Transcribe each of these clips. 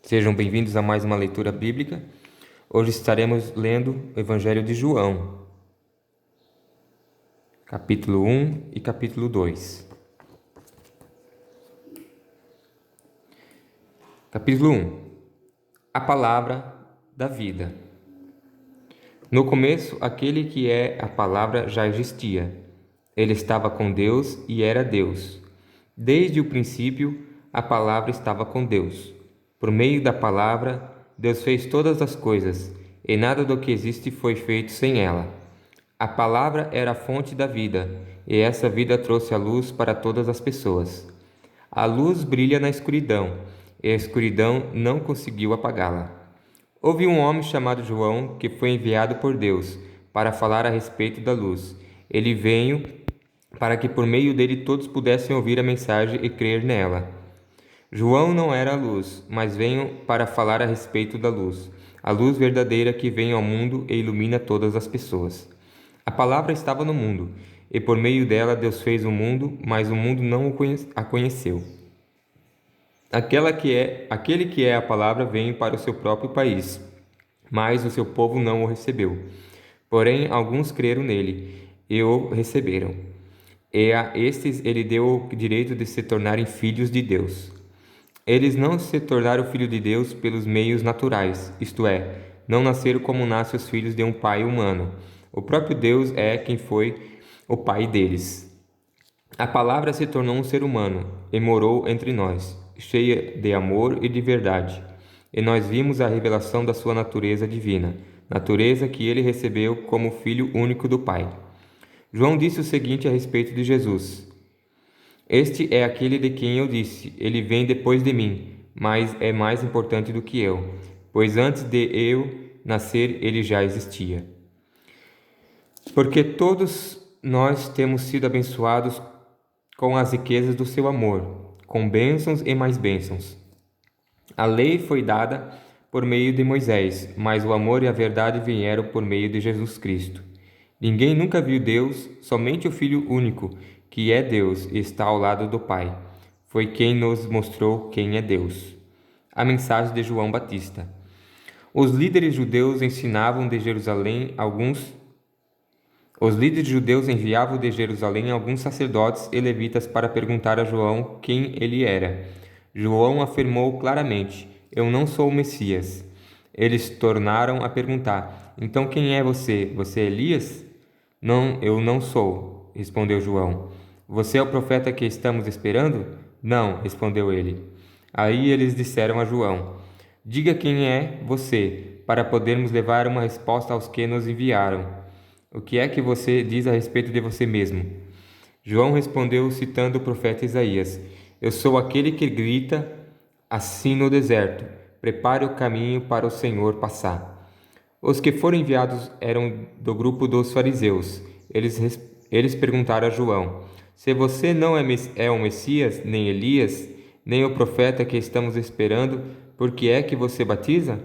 Sejam bem-vindos a mais uma leitura bíblica. Hoje estaremos lendo o Evangelho de João, capítulo 1 e capítulo 2. Capítulo 1. A palavra da vida. No começo, aquele que é a palavra já existia. Ele estava com Deus e era Deus. Desde o princípio, a palavra estava com Deus. Por meio da palavra, Deus fez todas as coisas, e nada do que existe foi feito sem ela. A palavra era a fonte da vida, e essa vida trouxe a luz para todas as pessoas. A luz brilha na escuridão, e a escuridão não conseguiu apagá-la. Houve um homem chamado João que foi enviado por Deus para falar a respeito da luz. Ele veio para que por meio dele todos pudessem ouvir a mensagem e crer nela. João não era a luz, mas veio para falar a respeito da luz, a luz verdadeira que vem ao mundo e ilumina todas as pessoas. A palavra estava no mundo, e por meio dela Deus fez o mundo, mas o mundo não a conheceu. Aquele que é a palavra veio para o seu próprio país, mas o seu povo não o recebeu. Porém, alguns creram nele e o receberam. E a estes ele deu o direito de se tornarem filhos de Deus. Eles não se tornaram filhos de Deus pelos meios naturais, isto é, não nasceram como nascem os filhos de um pai humano. O próprio Deus é quem foi o pai deles. A palavra se tornou um ser humano e morou entre nós, cheia de amor e de verdade. E nós vimos a revelação da sua natureza divina, natureza que ele recebeu como filho único do Pai. João disse o seguinte a respeito de Jesus: Este é aquele de quem eu disse, ele vem depois de mim, mas é mais importante do que eu, pois antes de eu nascer ele já existia. Porque todos nós temos sido abençoados com as riquezas do seu amor, com bênçãos e mais bênçãos. A lei foi dada por meio de Moisés, mas o amor e a verdade vieram por meio de Jesus Cristo. Ninguém nunca viu Deus, somente o Filho único, que é Deus e está ao lado do Pai. Foi quem nos mostrou quem é Deus. A mensagem de João Batista. Os líderes judeus enviavam de Jerusalém alguns sacerdotes e levitas para perguntar a João quem ele era. João afirmou claramente: Eu não sou o Messias. Eles tornaram a perguntar: Então quem é você? Você é Elias? Não, eu não sou, respondeu João. Você é o profeta que estamos esperando? Não, respondeu ele. Aí eles disseram a João: Diga quem é você, para podermos levar uma resposta aos que nos enviaram. O que é que você diz a respeito de você mesmo? João respondeu citando o profeta Isaías: Eu sou aquele que grita assim no deserto: Prepare o caminho para o Senhor passar. Os que foram enviados eram do grupo dos fariseus. Eles perguntaram a João: Se você não é o Messias, nem Elias, nem o profeta que estamos esperando, por que é que você batiza?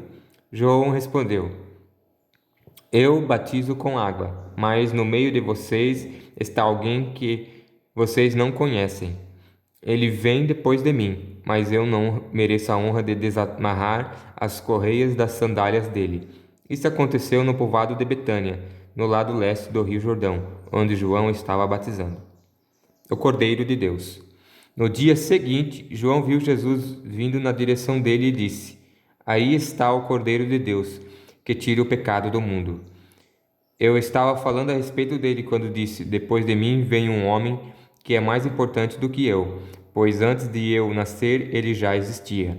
João respondeu: Eu batizo com água, mas no meio de vocês está alguém que vocês não conhecem. Ele vem depois de mim, mas eu não mereço a honra de desamarrar as correias das sandálias dele. Isso aconteceu no povoado de Betânia, no lado leste do rio Jordão, onde João estava batizando. O Cordeiro de Deus. No dia seguinte, João viu Jesus vindo na direção dele e disse: Aí está o Cordeiro de Deus, que tira o pecado do mundo. Eu estava falando a respeito dele quando disse: Depois de mim vem um homem que é mais importante do que eu, pois antes de eu nascer ele já existia.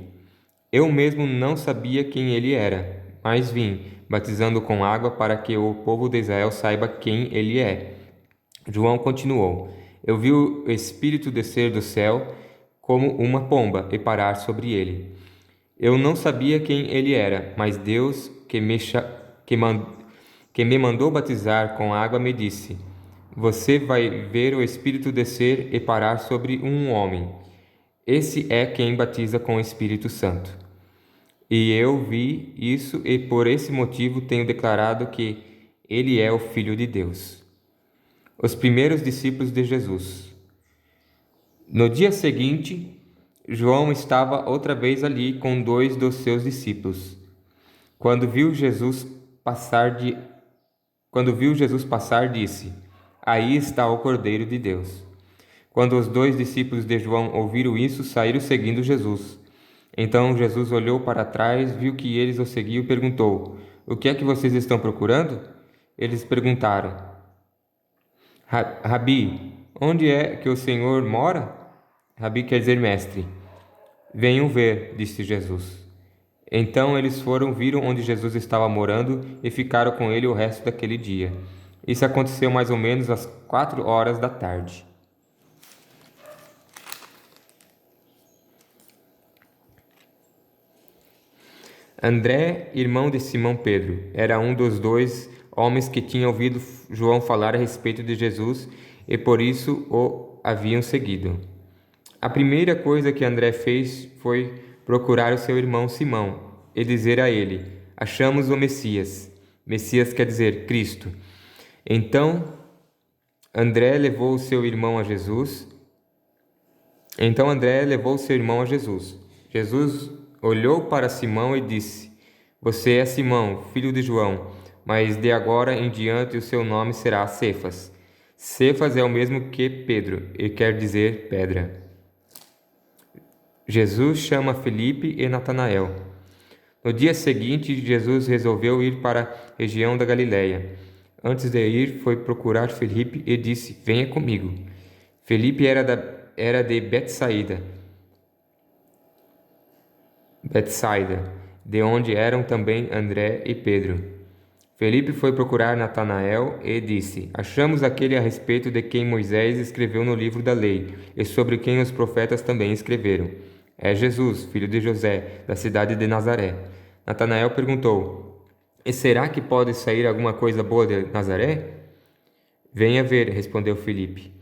Eu mesmo não sabia quem ele era, mas vim, batizando com água para que o povo de Israel saiba quem ele é. João continuou: Eu vi o Espírito descer do céu como uma pomba e parar sobre ele. Eu não sabia quem ele era, mas Deus, que me mandou batizar com água, me disse: Você vai ver o Espírito descer e parar sobre um homem. Esse é quem batiza com o Espírito Santo. E eu vi isso e por esse motivo tenho declarado que ele é o Filho de Deus. Os primeiros discípulos de Jesus. No dia seguinte, João estava outra vez ali com 2 dos seus discípulos. Quando viu Jesus passar, disse: Aí está o Cordeiro de Deus. Quando os 2 discípulos de João ouviram isso, saíram seguindo Jesus. Então Jesus olhou para trás, viu que eles o seguiam e perguntou: O que é que vocês estão procurando? Eles perguntaram: Rabi, onde é que o Senhor mora? Rabi quer dizer mestre. Venham ver, disse Jesus. Então eles viram onde Jesus estava morando e ficaram com ele o resto daquele dia. Isso aconteceu mais ou menos às 4 horas da tarde. André, irmão de Simão Pedro, era um dos 2 homens que tinham ouvido João falar a respeito de Jesus e por isso o haviam seguido. A primeira coisa que André fez foi procurar o seu irmão Simão e dizer a ele: Achamos o Messias. Messias quer dizer Cristo. Então André levou seu irmão a Jesus. Jesus olhou para Simão e disse: Você é Simão, filho de João, mas de agora em diante o seu nome será Cefas. Cefas é o mesmo que Pedro e quer dizer pedra. Jesus chama Felipe e Natanael. No dia seguinte, Jesus resolveu ir para a região da Galiléia. Antes de ir, foi procurar Felipe e disse: Venha comigo. Felipe era de Betsaida, de onde eram também André e Pedro. Felipe foi procurar Natanael e disse: Achamos aquele a respeito de quem Moisés escreveu no livro da lei e sobre quem os profetas também escreveram. É Jesus, filho de José, da cidade de Nazaré. Natanael perguntou: E será que pode sair alguma coisa boa de Nazaré? Venha ver, respondeu Felipe.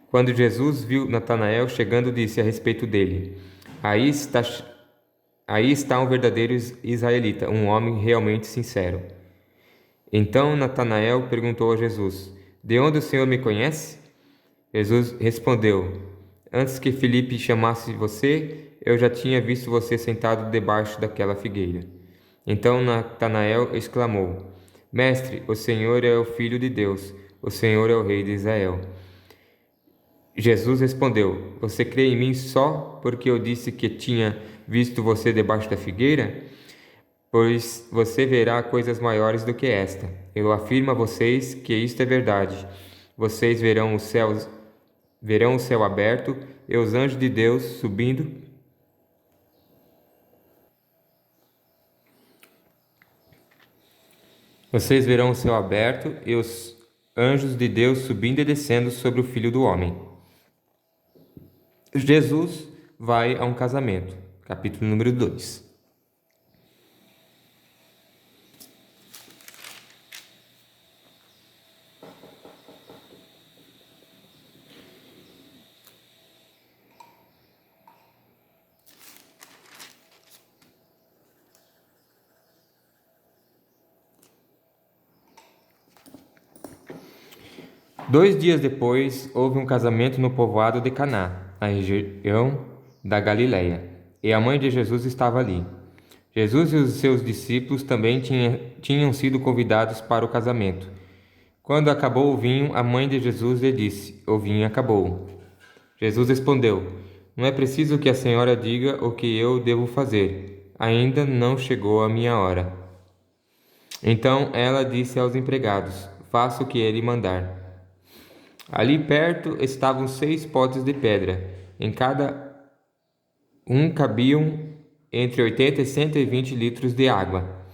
Quando Jesus viu Natanael chegando, disse a respeito dele: Aí está um verdadeiro israelita, um homem realmente sincero. Então Natanael perguntou a Jesus: De onde o Senhor me conhece? Jesus respondeu: Antes que Felipe chamasse você, eu já tinha visto você sentado debaixo daquela figueira. Então Natanael exclamou: Mestre, o Senhor é o Filho de Deus, o Senhor é o Rei de Israel. Jesus respondeu: Você crê em mim só porque eu disse que tinha visto você debaixo da figueira? Pois você verá coisas maiores do que esta. Eu afirmo a vocês que isto é verdade. Vocês verão o céu aberto e os anjos de Deus subindo. Vocês verão o céu aberto e os anjos de Deus subindo e descendo sobre o Filho do Homem. Jesus vai a um casamento. Capítulo número 2. Dois dias depois, houve um casamento no povoado de Caná, na região da Galiléia, e a mãe de Jesus estava ali. Jesus e os seus discípulos também tinham sido convidados para o casamento. Quando acabou o vinho, a mãe de Jesus lhe disse: O vinho acabou. Jesus respondeu: Não é preciso que a senhora diga o que eu devo fazer. Ainda não chegou a minha hora. Então ela disse aos empregados: Faça o que ele mandar. Ali perto estavam 6 potes de pedra. Em cada um cabiam entre 80 e 120 litros de água.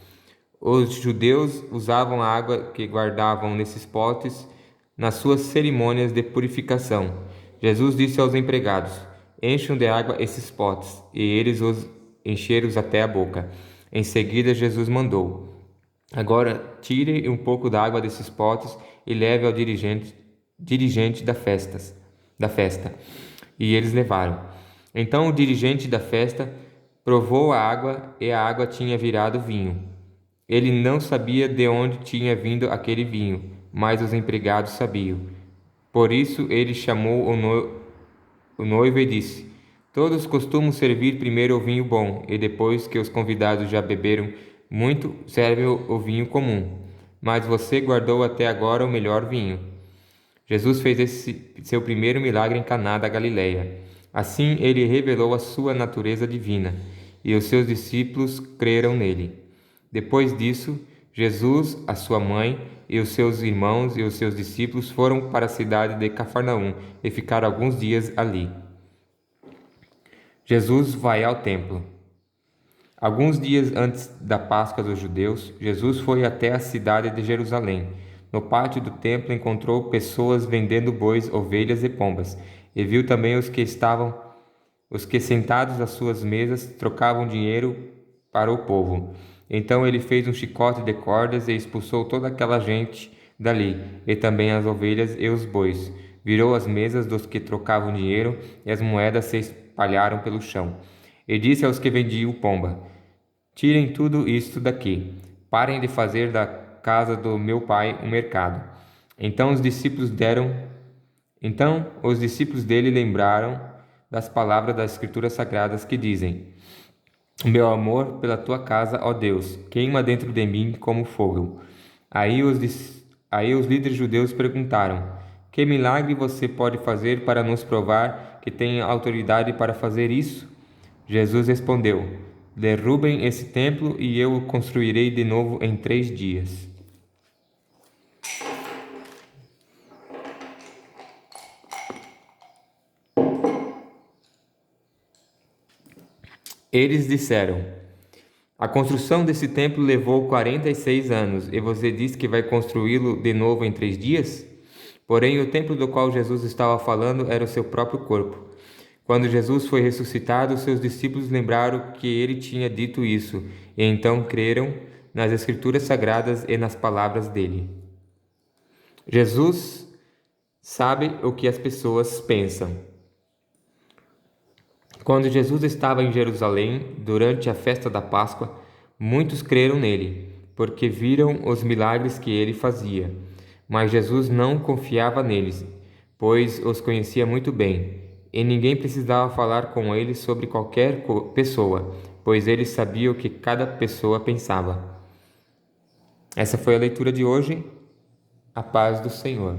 Os judeus usavam a água que guardavam nesses potes nas suas cerimônias de purificação. Jesus disse aos empregados: Encham de água esses potes, e eles os encheram até a boca. Em seguida, Jesus mandou: Agora tire um pouco da água desses potes e leve ao dirigente da festa. E eles levaram. Então o dirigente da festa provou a água e a água tinha virado vinho. Ele não sabia de onde tinha vindo aquele vinho, mas os empregados sabiam. Por isso ele chamou o noivo e disse: Todos costumam servir primeiro o vinho bom, e depois que os convidados já beberam muito, servem o vinho comum. Mas você guardou até agora o melhor vinho. Jesus fez esse seu primeiro milagre em Caná da Galileia. Assim, ele revelou a sua natureza divina, e os seus discípulos creram nele. Depois disso, Jesus, a sua mãe, e os seus irmãos e os seus discípulos foram para a cidade de Cafarnaum e ficaram alguns dias ali. Jesus vai ao templo. Alguns dias antes da Páscoa dos judeus, Jesus foi até a cidade de Jerusalém. No pátio do templo encontrou pessoas vendendo bois, ovelhas e pombas, e viu também os que sentados às suas mesas trocavam dinheiro para o povo. Então ele fez um chicote de cordas e expulsou toda aquela gente dali, e também as ovelhas e os bois. Virou as mesas dos que trocavam dinheiro, e as moedas se espalharam pelo chão. E disse aos que vendiam pomba: Tirem tudo isto daqui. Parem de fazer da casa do meu pai um mercado. Então os discípulos dele lembraram das palavras das Escrituras Sagradas que dizem: Meu amor pela tua casa, ó Deus, queima dentro de mim como fogo. Aí os líderes judeus perguntaram: Que milagre você pode fazer para nos provar que tem autoridade para fazer isso? Jesus respondeu: Derrubem esse templo e eu o construirei de novo em 3 dias. Eles disseram: A construção desse templo levou 46 anos, e você diz que vai construí-lo de novo em 3 dias? Porém, o templo do qual Jesus estava falando era o seu próprio corpo. Quando Jesus foi ressuscitado, seus discípulos lembraram que ele tinha dito isso, e então creram nas Escrituras Sagradas e nas palavras dele. Jesus sabe o que as pessoas pensam. Quando Jesus estava em Jerusalém, durante a festa da Páscoa, muitos creram nele, porque viram os milagres que ele fazia. Mas Jesus não confiava neles, pois os conhecia muito bem, e ninguém precisava falar com ele sobre qualquer pessoa, pois ele sabia o que cada pessoa pensava. Essa foi a leitura de hoje. A paz do Senhor.